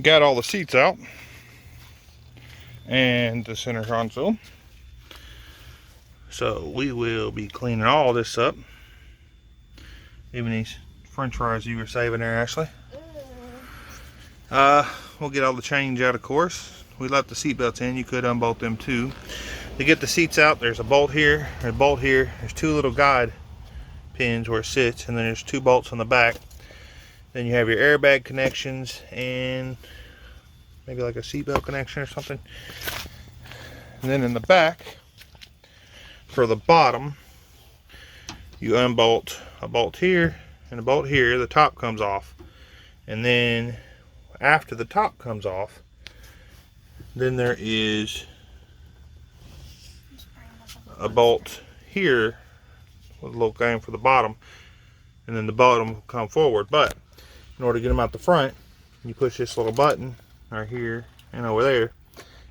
got all the seats out and the center console. So we will be cleaning all this up. Even these french fries you were saving there, Ashley. We'll get all the change out, of course. We left the seat belts in. You could unbolt them too. To get the seats out, there's a bolt here, a bolt here. There's two little guide pins where it sits, and then there's two bolts on the back. Then you have your airbag connections and maybe like a seatbelt connection or something. And then in the back, for the bottom, you unbolt a bolt here and a bolt here. The top comes off, and then after the top comes off, then there is a bolt here with a little game for the bottom, and then the bottom will come forward. But in order to get them out the front, you push this little button right here and over there,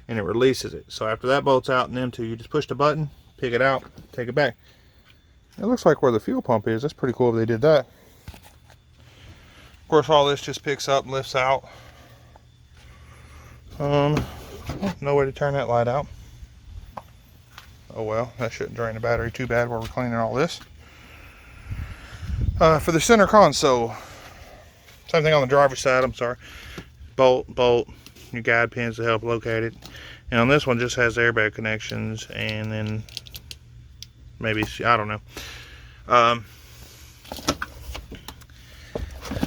and it releases it. So after that bolt's out and them two, you just push the button, pick it out, take it back. It looks like where the fuel pump is. That's pretty cool if they did that. Of course, all this just picks up and lifts out. No way to turn that light out. Oh well, that shouldn't drain the battery too bad while we're cleaning all this. For the center console, same thing on the driver's side, I'm sorry. Bolt, your guide pins to help locate it. And on this one just has airbag connections, and then maybe, I don't know.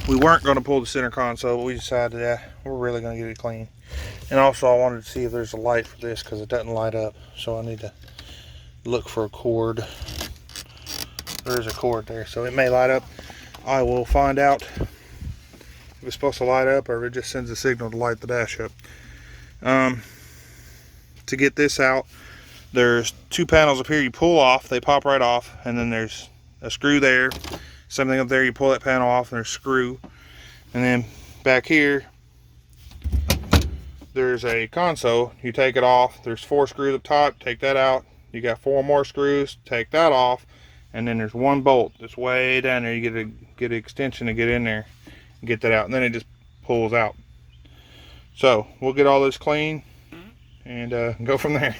We weren't going to pull the center console, but we decided that we're really going to get it clean. And also I wanted to see if there's a light for this because it doesn't light up. So I need to look for a cord. There's a cord there, so it may light up. I will find out if it's supposed to light up or if it just sends a signal to light the dash up. To get this out, there's two panels up here you pull off, they pop right off, and then there's a screw there. Same thing up there, you pull that panel off and there's a screw. And then back here, there's a console. You take it off, there's 4 screws up top, take that out. You got 4 more screws, take that off, and then there's one bolt that's way down there. You get an extension to get in there and get that out, and then it just pulls out. So we'll get all this clean and go from there.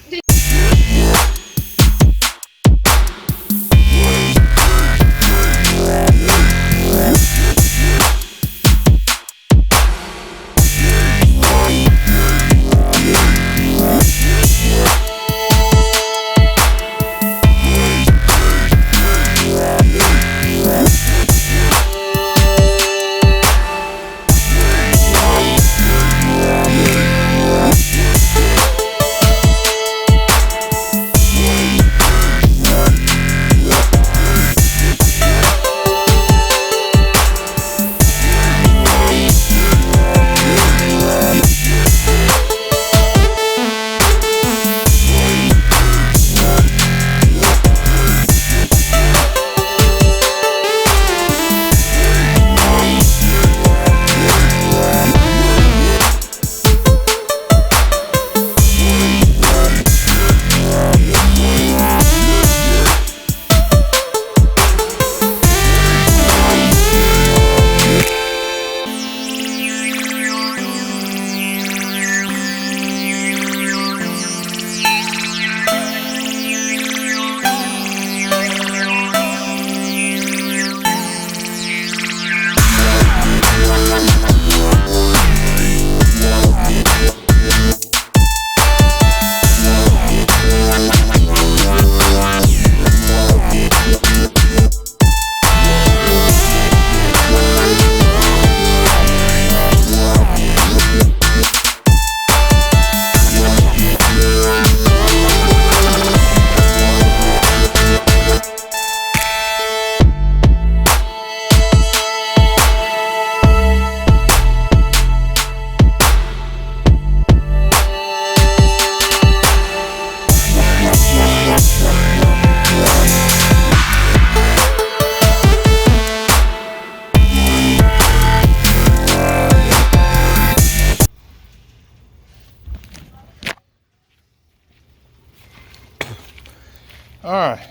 Alright,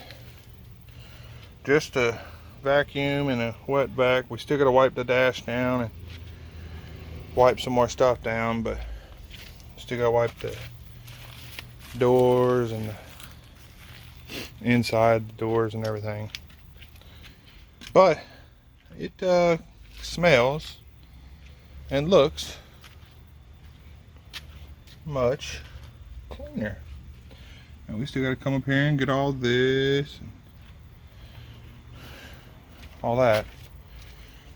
just a vacuum and a wet vac. We still got to wipe the dash down and wipe some more stuff down, but still gotta wipe the doors and the inside the doors and everything. But it smells and looks much cleaner. And we still got to come up here and get all this and all that.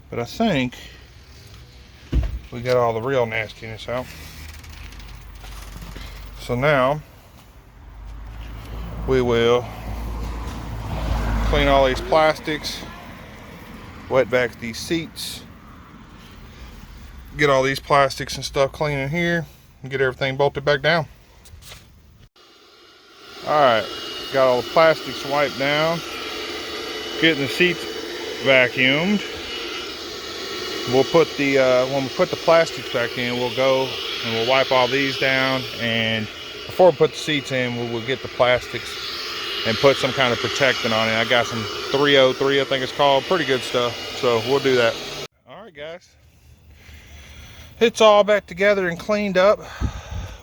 But I think we got all the real nastiness out. So now we will clean all these plastics, wet back these seats, get all these plastics and stuff clean in here, and get everything bolted back down. Alright, got all the plastics wiped down, getting the seats vacuumed. We'll put the, when we put the plastics back in, we'll go and we'll wipe all these down, and before we put the seats in, we'll get the plastics and put some kind of protectant on it. I got some 303, I think it's called, pretty good stuff, so we'll do that. Alright guys, it's all back together and cleaned up.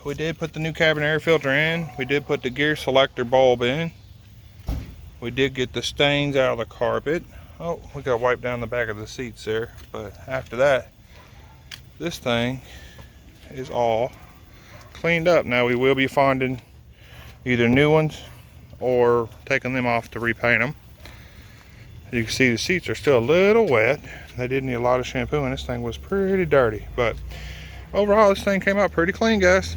We did put the new cabin air filter in. We did put the gear selector bulb in. We did get the stains out of the carpet. Oh, we got to wipe down the back of the seats there. But after that, this thing is all cleaned up. Now we will be finding either new ones or taking them off to repaint them. You can see the seats are still a little wet. They did need a lot of shampoo, and this thing was pretty dirty. But overall, this thing came out pretty clean, guys.